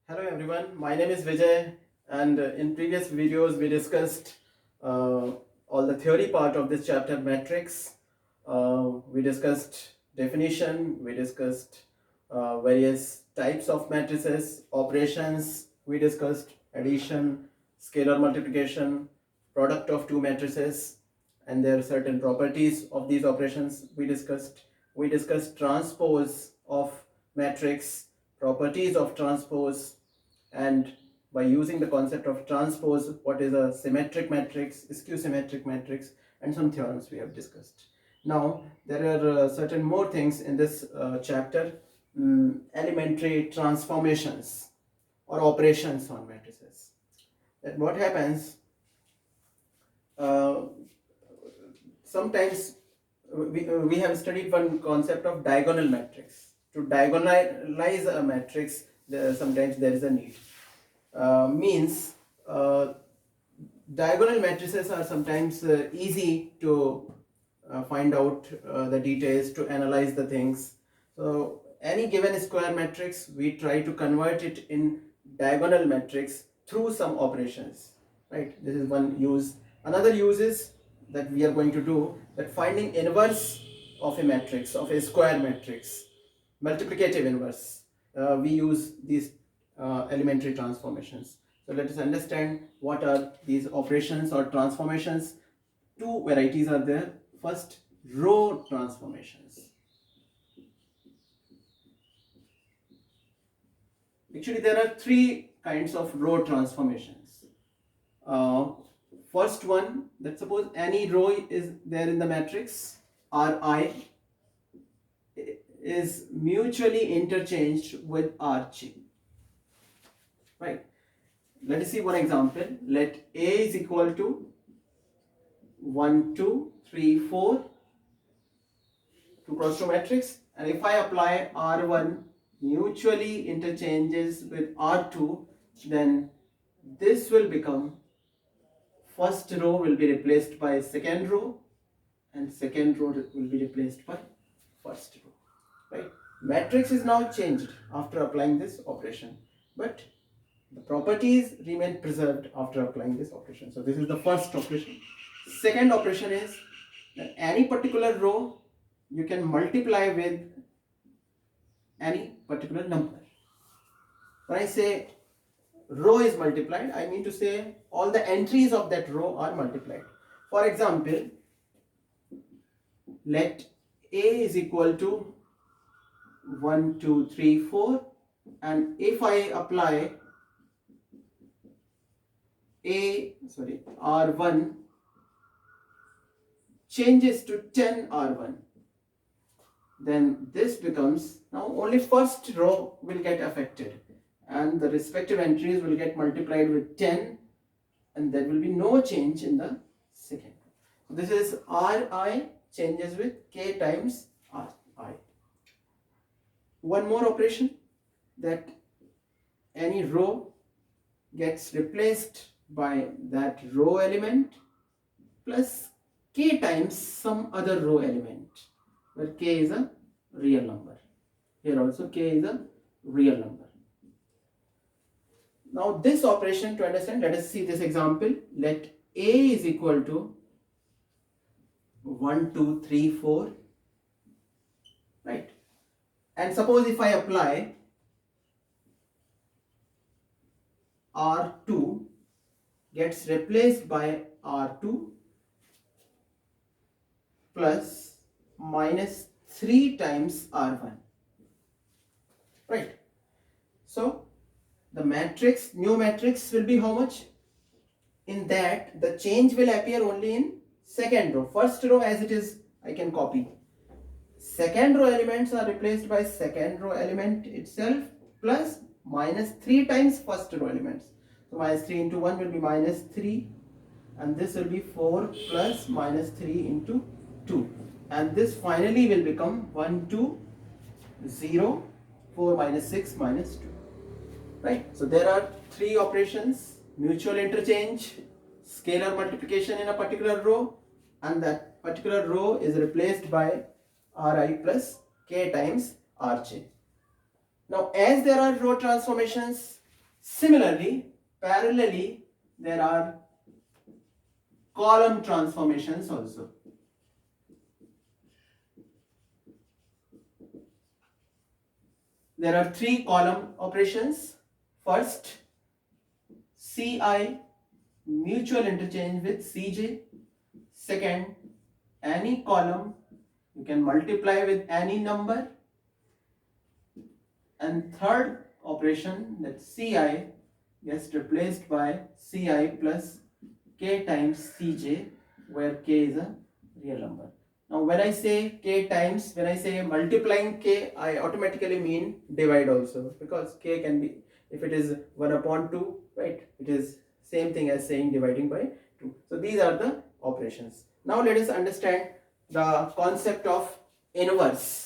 Hello everyone, my name is Vijay, and in previous videos we discussed all the theory part of this chapter, matrix. We discussed definition, we discussed various types of matrices, operations, we discussed addition, scalar multiplication, product of two matrices, and there are certain properties of these operations we discussed transpose of matrix, properties of transpose, and by using the concept of transpose, what is a symmetric matrix, skew symmetric matrix, and some theorems we have discussed. Now there are certain more things in this chapter, elementary transformations or operations on matrices. That what happens, uh, sometimes we have studied one concept of diagonal matrix. To diagonalize a matrix, sometimes there is a need. Means diagonal matrices are sometimes easy to find out the details, to analyze the things. So any given square matrix, we try to convert it in diagonal matrix through some operations, right? This is one use. Another use is that we are going to do that, finding inverse of a matrix, of a square matrix, multiplicative inverse. We use these elementary transformations. So let us understand what are these operations or transformations. Two varieties are there. First, row transformations. Actually, there are three kinds of row transformations. First one, let's suppose any row is there in the matrix Ri is mutually interchanged with Rj. Right. Let us see one example. Let A is equal to 1, 2, 3, 4, 2 cross 2 matrix, and if I apply R1 mutually interchanges with R2, then this will become, first row will be replaced by second row, and second row will be replaced by first row. Right? Matrix is now changed after applying this operation, but the properties remain preserved after applying this operation. So this is the first operation. Second operation is that any particular row you can multiply with any particular number. When I say row is multiplied, I mean to say all the entries of that row are multiplied. For example, let A is equal to 1, 2, 3, 4, and if I apply R1 changes to 10 R1, then this becomes, now only first row will get affected and the respective entries will get multiplied with 10, and there will be no change in the second row. So this is Ri changes with k times Ri. One more operation, that any row gets replaced by that row element plus k times some other row element, where k is a real number. Here also k is a real number. Now this operation, to understand, let us see this example. Let A is equal to 1, 2, 3, 4, right? And suppose if I apply R2 gets replaced by R2 plus minus 3 times R1, right? So the matrix, new matrix will be how much? In that the change will appear only in second row. First row as it is, I can copy. Second row elements are replaced by second row element itself plus minus 3 times first row elements. So minus 3 into 1 will be minus 3, and this will be 4 plus minus 3 into 2, and this finally will become 1, 2, 0, 4 minus 6 minus 2. Right? So there are three operations: mutual interchange, scalar multiplication in a particular row, and that particular row is replaced by Ri plus k times Rj. Now as there are row transformations, Similarly, parallelly, there are column transformations also. There are 3 column operations. First, Ci mutual interchange with Cj. Second, any column you can multiply with any number. And third operation, that Ci gets replaced by Ci plus k times Cj, where k is a real number. Now when I say k times, when I say multiplying k, I automatically mean divide also, because k can be, if it is 1 upon 2, right, it is same thing as saying dividing by 2. So these are the operations. Now let us understand the concept of inverse.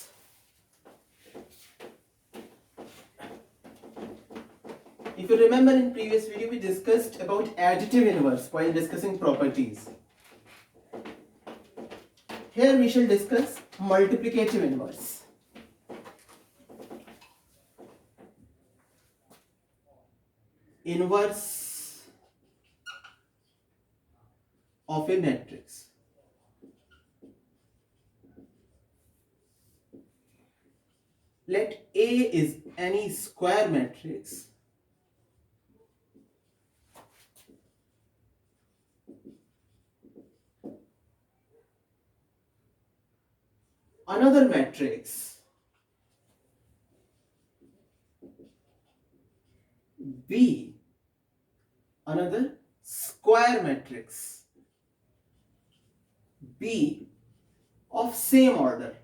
If you remember, in previous video we discussed about additive inverse while discussing properties. Here we shall discuss multiplicative inverse. Inverse of a matrix. Let A is any square matrix another matrix B, another square matrix B of same order,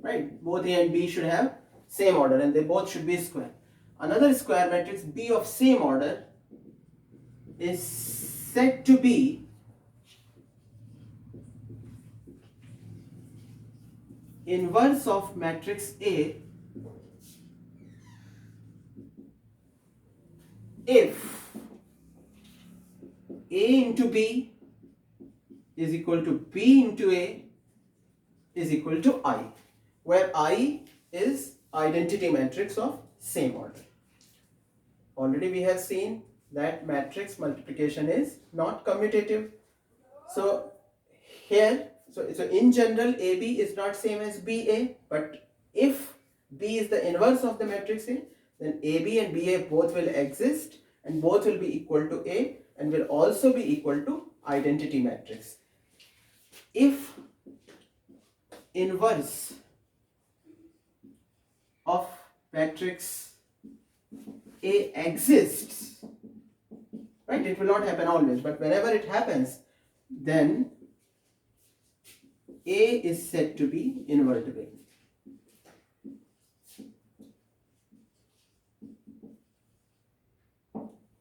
right? Both A and B should have same order and they both should be square. Another square matrix B of same order is said to be inverse of matrix A if A into B is equal to B into A is equal to I, where I is identity matrix of same order. Already we have seen that matrix multiplication is not commutative. So here, so in general AB is not same as BA, but if B is the inverse of the matrix A, then AB and BA both will exist and both will be equal to A and will also be equal to identity matrix. If inverse of matrix A exists, right, it will not happen always, but whenever it happens, then A is said to be invertible.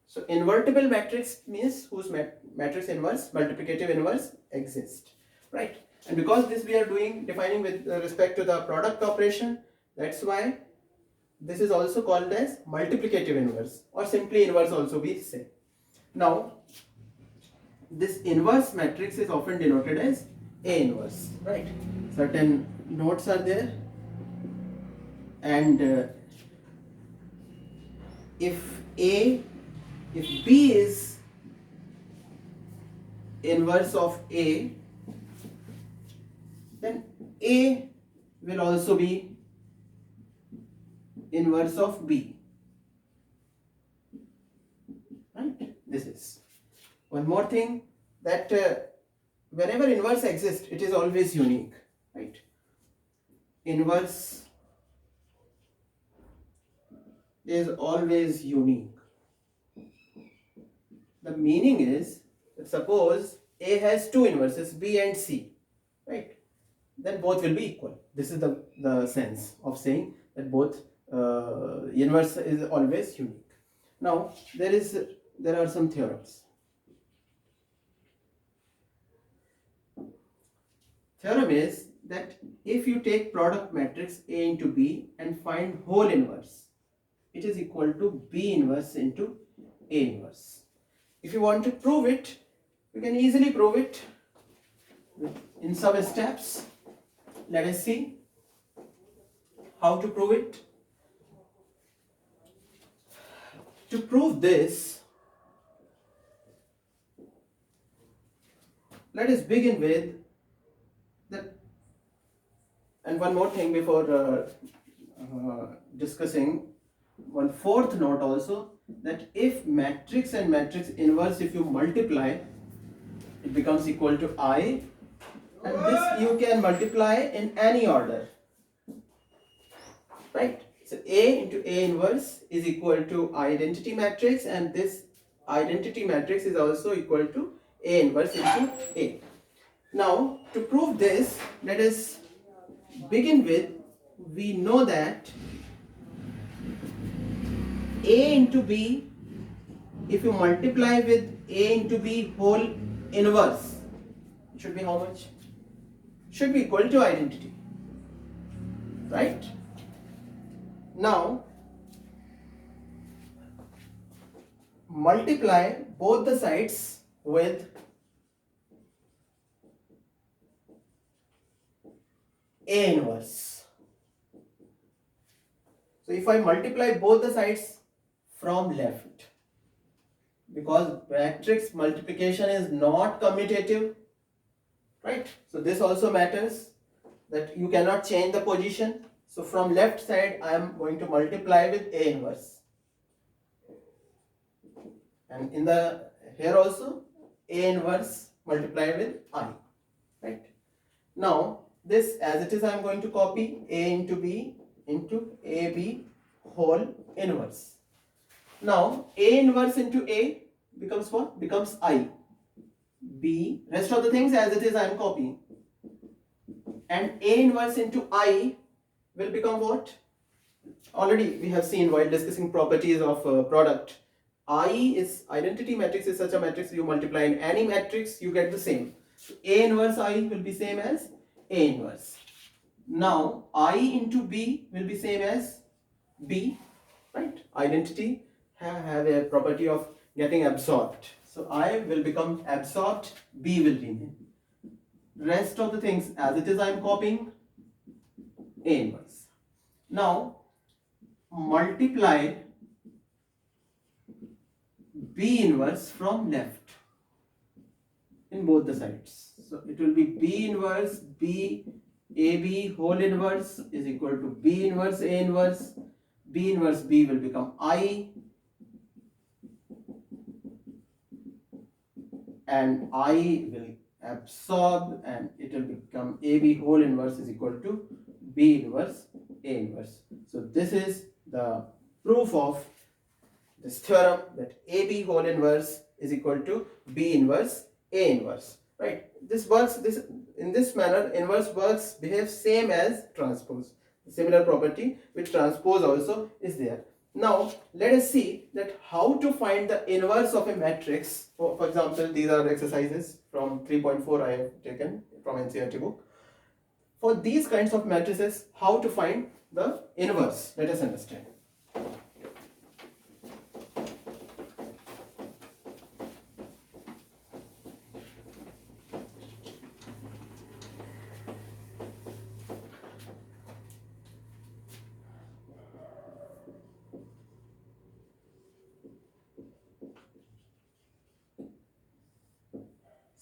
So invertible matrix means whose matrix inverse, multiplicative inverse exists, right? And because this we are defining with respect to the product operation, that's why this is also called as multiplicative inverse, or simply inverse also we say. Now, this inverse matrix is often denoted as A inverse, right? Certain notes are there, and if B is inverse of A, then A will also be inverse of B, right? This is one more thing, that whenever inverse exists, it is always unique, right? Inverse is always unique. The meaning is that suppose A has two inverses, B and C, right? Then both will be equal. This is the sense of saying that both inverse is always unique. Now there are some theorems. Theorem is that if you take product matrix A into B and find whole inverse, it is equal to B inverse into A inverse. If you want to prove it, you can easily prove it in some steps. Let us see how to prove it. to prove this, let us begin with that. And one more thing before discussing, one fourth note also, that if matrix and matrix inverse, if you multiply, it becomes equal to I, and this you can multiply in any order, right? So A into A inverse is equal to identity matrix, and this identity matrix is also equal to A inverse into A. Now to prove this, let us begin with, we know that A into B, if you multiply with A into B whole inverse, it should be how much? Should be equal to identity, right? Now multiply both the sides with A inverse. So if I multiply both the sides from left, because matrix multiplication is not commutative, right? So this also matters, that you cannot change the position. So from left side I am going to multiply with A inverse, and in the here also A inverse multiply with I, right? Now this as it is I am going to copy A into B into AB whole inverse. Now A inverse into A becomes what? Becomes I. B, rest of the things as it is I am copying, and A inverse into I will become what? Already we have seen while discussing properties of product. I is identity matrix, is such a matrix you multiply in any matrix you get the same. So A inverse I will be same as A inverse. Now I into B will be same as B, right? Identity have a property of getting absorbed. So I will become absorbed, B will remain. Rest of the things as it is I am copying A inverse. Now multiply B inverse from left in both the sides. So it will be B inverse B AB whole inverse is equal to B inverse A inverse. B inverse B will become I, and I will absorb, and it will become AB whole inverse is equal to B inverse A inverse. So this is the proof of this theorem, that AB whole inverse is equal to B inverse A inverse, right? This works, this in this manner inverse works, behaves same as transpose. Similar property with transpose also is there. Now let us see that how to find the inverse of a matrix. For example, these are exercises from 3.4 I have taken from NCERT book. For these kinds of matrices, how to find the inverse? Let us understand.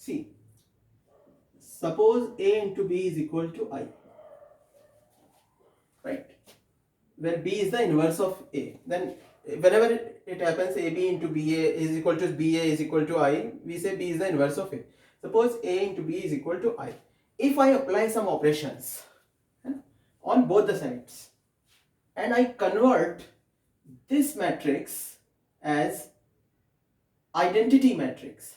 See, suppose A into B is equal to I, right? Where B is the inverse of A. Then whenever it happens AB into BA is equal to BA is equal to I, we say B is the inverse of A. Suppose A into B is equal to I. If I apply some operations on both the sides, and I convert this matrix as identity matrix,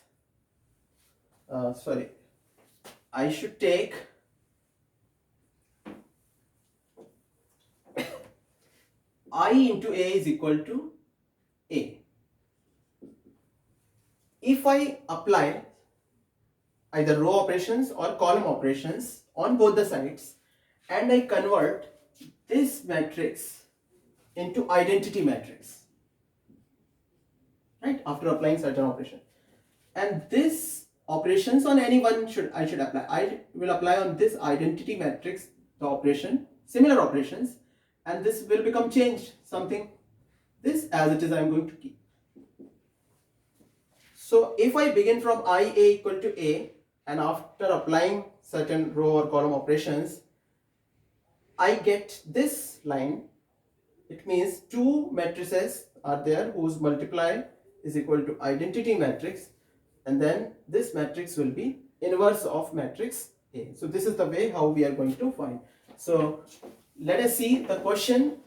I should take I into A is equal to A. If I apply either row operations or column operations on both the sides, and I convert this matrix into identity matrix, right, after applying certain operation, and this operations on any one I should apply. I will apply on this identity matrix the operation, similar operations, and this will become changed something. This as it is I am going to keep. So if I begin from IA equal to A, and after applying certain row or column operations, I get this line. It means two matrices are there whose multiply is equal to identity matrix, and then this matrix will be inverse of matrix A. So this is the way how we are going to find. So let us see the question.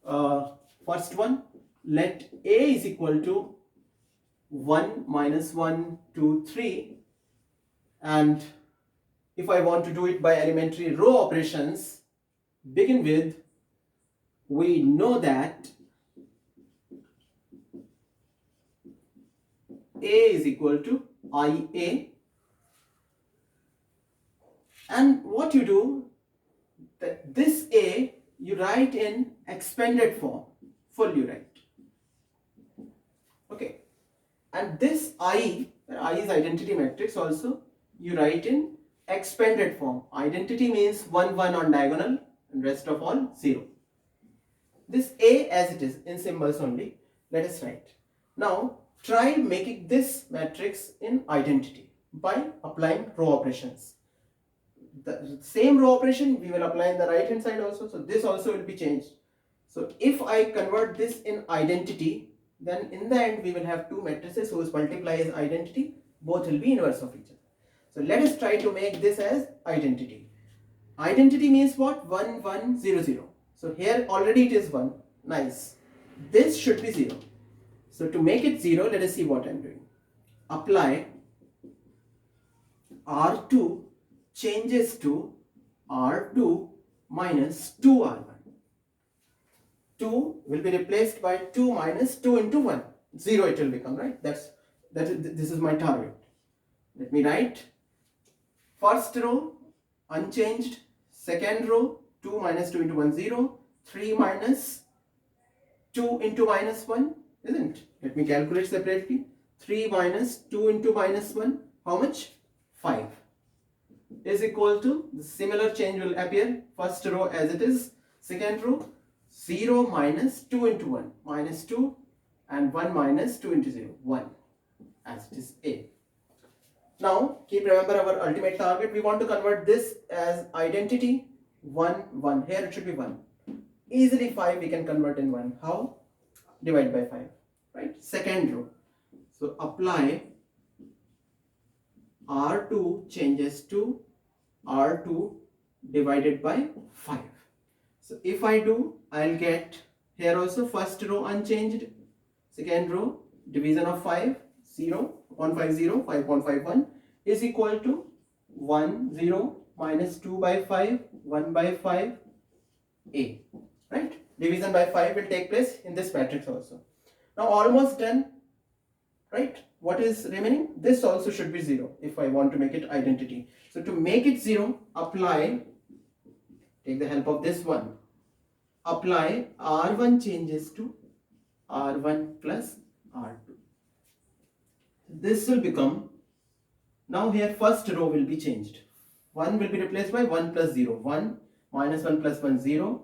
First one, let A is equal to 1 minus 1, 2, 3, and if I want to do it by elementary row operations, begin with, we know that A is equal to IA, and what you do, that this A you write in expanded form, full you write, okay, and this I is identity matrix, also you write in expanded form. Identity means 1 1 on diagonal and rest of all 0. This A as it is in symbols only, let us write. Now try making this matrix in identity by applying row operations. The same row operation we will apply in the right hand side also, so this also will be changed. So if I convert this in identity, then in the end we will have two matrices whose multiply is identity, both will be inverse of each other. So let us try to make this as identity. Identity means what? 1 1 0 0. So here already it is 1, nice. This should be 0. So to make it 0, let us see what I am doing. Apply R2 changes to R2 minus 2R1. 2 will be replaced by 2 minus 2 into 1. 0 it will become, right? This is my target. Let me write. First row unchanged. Second row 2 minus 2 into 1, 0. 3 minus 2 into minus 1, isn't? Let me calculate separately. 3 minus 2 into minus 1, how much? 5. Is equal to, the similar change will appear, first row as it is, second row 0 minus 2 into 1, minus 2, and 1 minus 2 into 0, 1, as it is A. Now keep remember our ultimate target, we want to convert this as identity, 1 1, here it should be 1, easily 5 we can convert in 1. How? Divide by 5, right? Second row, so apply R2 changes to R2 divided by 5. So if I do, I'll get here also first row unchanged, second row division of 5, 0 upon 5, 0, 5.51 is equal to 1 0 minus 2 by 5, 1 by 5 A, right? Division by 5 will take place in this matrix also. Now almost done, right? What is remaining? This also should be 0 if I want to make it identity. So to make it 0, apply, take the help of this one, apply R1 changes to R1 plus R2. This will become, now here first row will be changed. 1 will be replaced by 1 plus 0. 1 minus 1 plus 1, 0.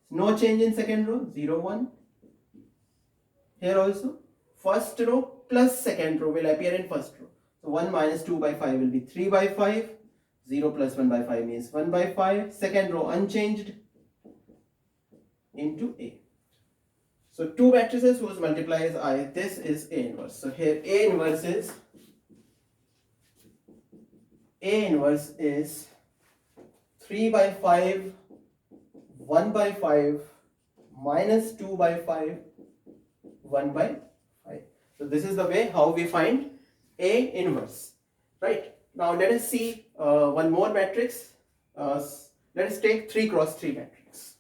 No change in second row, 0 1. Here also first row plus second row will appear in first row. So 1 minus 2 by 5 will be 3 by 5. 0 plus 1 by 5 means 1 by 5. Second row unchanged into A. So two matrices whose multiply is I. This is A inverse. So here A inverse is 3 by 5, 1 by 5, minus 2 by 5, 1 by 5. So this is the way how we find A inverse, right? Now let us see one more matrix. Let us take 3 cross 3 matrix.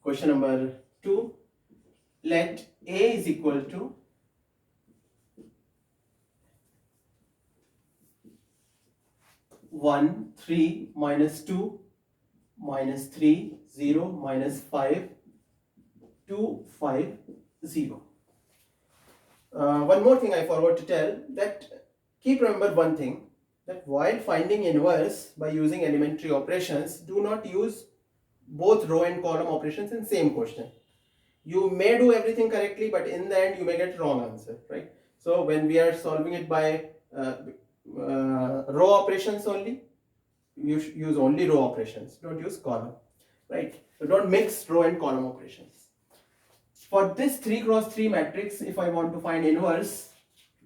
Question number 2. Let A is equal to 1 3 minus 2 minus 3 0 minus 5 2 5 0. One more thing I forgot to tell, that keep remember one thing, that while finding inverse by using elementary operations, do not use both row and column operations in same question. you may do everything correctly, but in the end you may get wrong answer, right? So when we are solving it by row operations only, you use only row operations, don't use column, right? So don't mix row and column operations. For this 3 cross 3 matrix, if I want to find inverse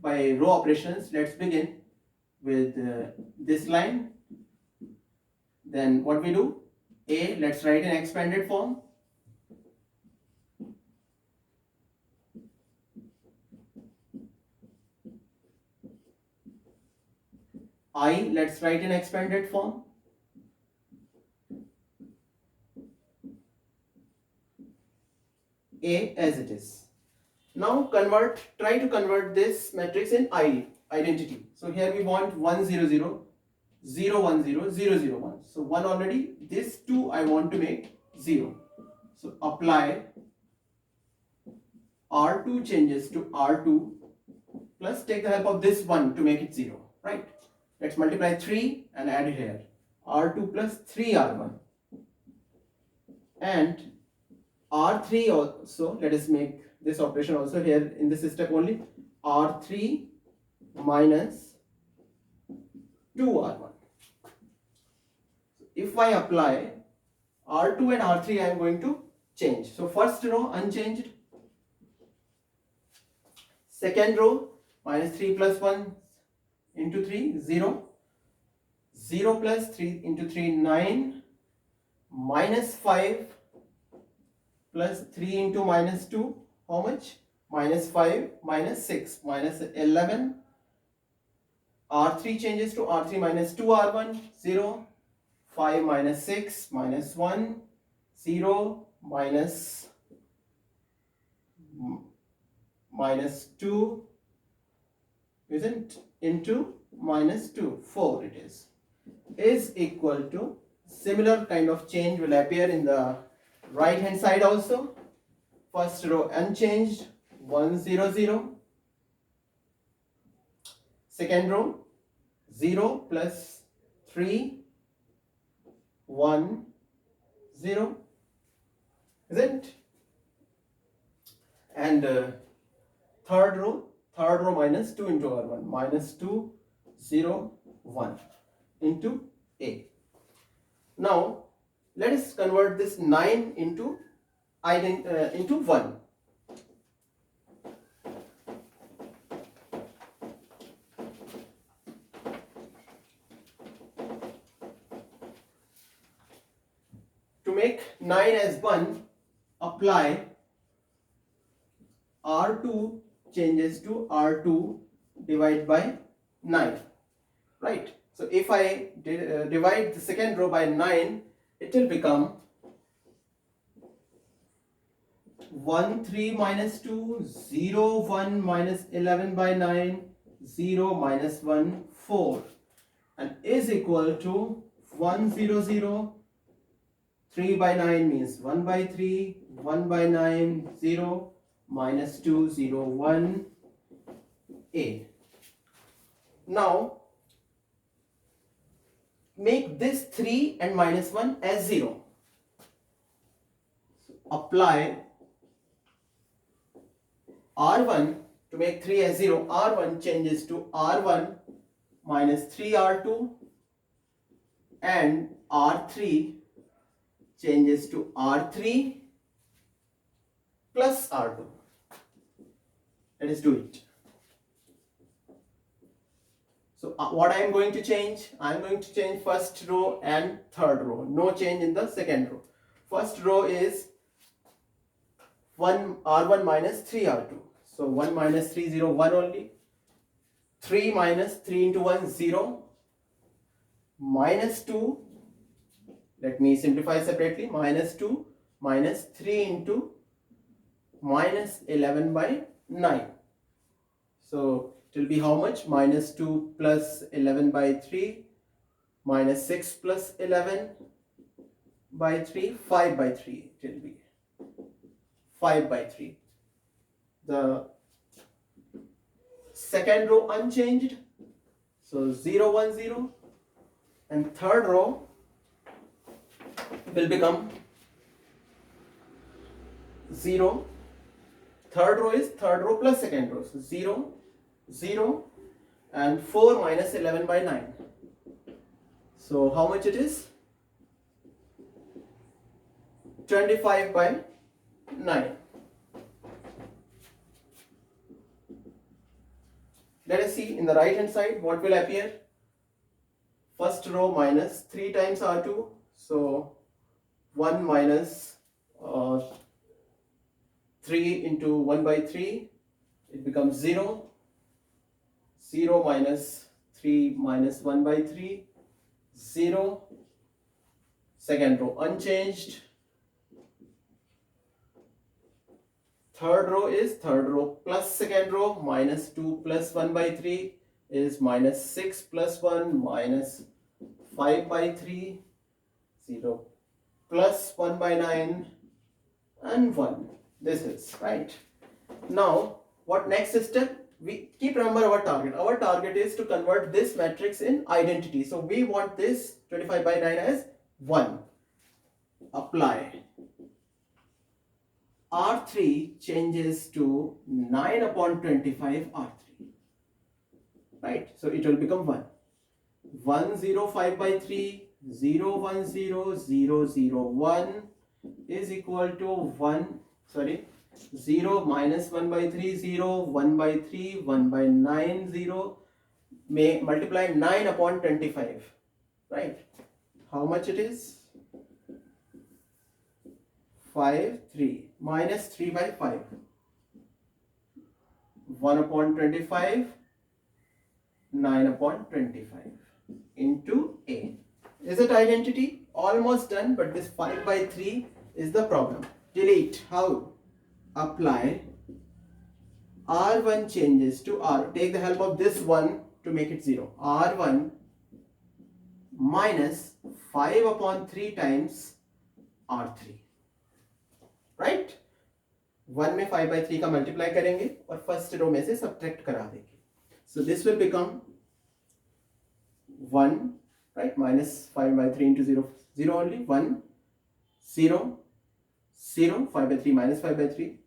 by row operations, let's begin with this line. Then what we do? A, let's write in expanded form. I, let's write in expanded form. A as it is. Now try to convert this matrix in identity. So here we want 1 0 0, 0 1 0, 0 0 1. So 1 already, this 2 I want to make 0. So apply R2 changes to R2 plus take the help of this 1 to make it 0, right? Let's multiply 3 and add it here. R2 plus 3R1 and R3 also, let us make this operation also here in this step only. R3 minus 2R1. If I apply R2 and R3, I am going to change. So first row unchanged. Second row minus 3 plus 1 into 3, 0. 0 plus 3 into 3, 9. Minus 5 plus 3 into minus 2, how much? Minus 5, minus 6, minus 11. R3 changes to R3 minus 2R1, 0. 5 minus 6, minus 1, 0, minus 2, isn't, into minus 2, 4 it is equal to, similar kind of change will appear in the right hand side also. First row unchanged, 1 0 0. Second row 0 plus 3 1 0, isn't? And third row minus 2 into R1, minus 2 0 1 into A. Now let us convert this 9 into 1. To make 9 as 1, apply R2 changes to R2 divided by 9, right? So if I divide the second row by 9, it will become 1 3 minus 2, 0 1 minus 11 by 9, 0 minus 1 4, and is equal to 1 0 0. 3 by 9 means 1 by 3, 1 by 9, 0, minus 2, 0, 1, A. Now, make this 3 and minus 1 as 0. Apply R1 to make 3 as 0. R1 changes to R1 minus 3R2 and R3 changes to R3 plus R2. Let us do it. So what I am going to change? I am going to change first row and third row. No change in the second row. First row is 1 R1 minus 3 R2. So 1 minus 3, 0, 1 only. 3 minus 3 into 1, 0. Minus 2. Let me simplify separately. Minus 2 minus 3 into minus 11 by 9. So it will be how much? Minus 2 plus 11 by 3 minus 6 plus 11 by 3, 5 by 3 it will be. 5 by 3. The second row unchanged. So 0 1 0, and third row will become 0. Third row is third row plus second row. So 0, 0 and 4 minus 11 by 9. So how much it is? 25 by 9. Let us see in the right hand side what will appear. First row minus 3 times R2. So 1 minus 3 into 1 by 3. It becomes 0. 0 minus 3 minus 1 by 3. 0. Second row unchanged. Third row is third row plus second row. Minus 2 plus 1 by 3 is minus 6 plus 1 minus 5 by 3. 0 plus 1 by 9 and 1. This is right. Now what next step? We keep remember our target. Our target is to convert this matrix in identity. So we want this 25 by 9 as 1. Apply. R3 changes to 9 upon 25 R3. Right. So it will become 1. 1 0 5 by 3 0 1 0 0 0 1 is equal to 1. Sorry. 0 minus 1 by 3 0 1 by 3 1 by 9 0 may multiply 9 upon 25, right? How much it is? 5 3 minus 3 by 5 1 upon 25 9 upon 25 into A. Is it identity? Almost done, but this 5 by 3 is the problem. Delete. How? Apply. R1 changes to R. Take the help of this 1 to make it 0. R1 minus 5 upon 3 times R3. Right? 1 में 5 by 3 का multiply करेंगे और first row में से subtract करा देंगे. So this will become 1, right? Minus 5 by 3 into 0, 0 only. 1, 0, 0, 5 by 3 minus 5 by 3.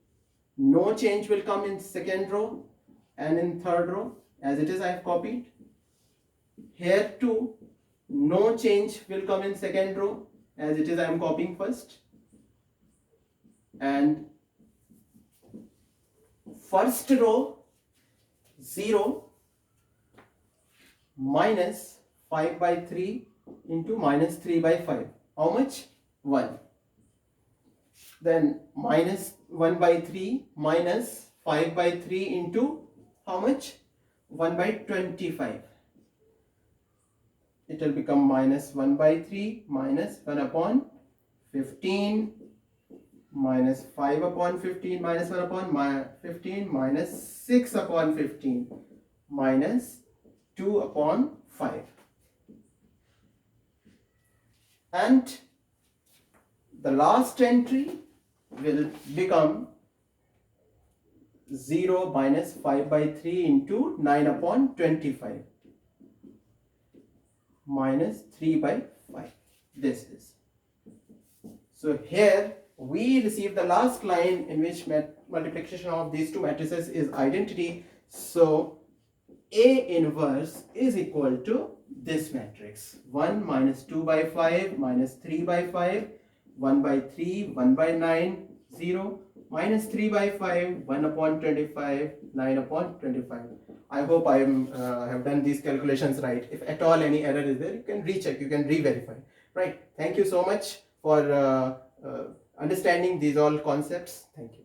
No change will come in second row and in third row. As it is, I have copied. Here too, no change will come in second row. As it is, I am copying first. And first row, 0 minus 5 by 3 into minus 3 by 5. How much? 1. Then minus 1 by 3 minus 5 by 3 into how much? 1 by 25. It will become minus 1 by 3 minus 1 upon 15 minus 5 upon 15 minus 1 upon 15 minus 6 upon 15 minus 2 upon 5. And the last entry will become 0 minus 5 by 3 into 9 upon 25 minus 3 by 5. This is. So here we receive the last line in which multiplication of these two matrices is identity. So A inverse is equal to this matrix. 1 minus 2 by 5 minus 3 by 5, 1 by 3, 1 by 9, 0, minus 3 by 5, 1 upon 25, 9 upon 25. I hope I have done these calculations right. If at all any error is there, you can recheck, you can re-verify. Right. Thank you so much for understanding these all concepts. Thank you.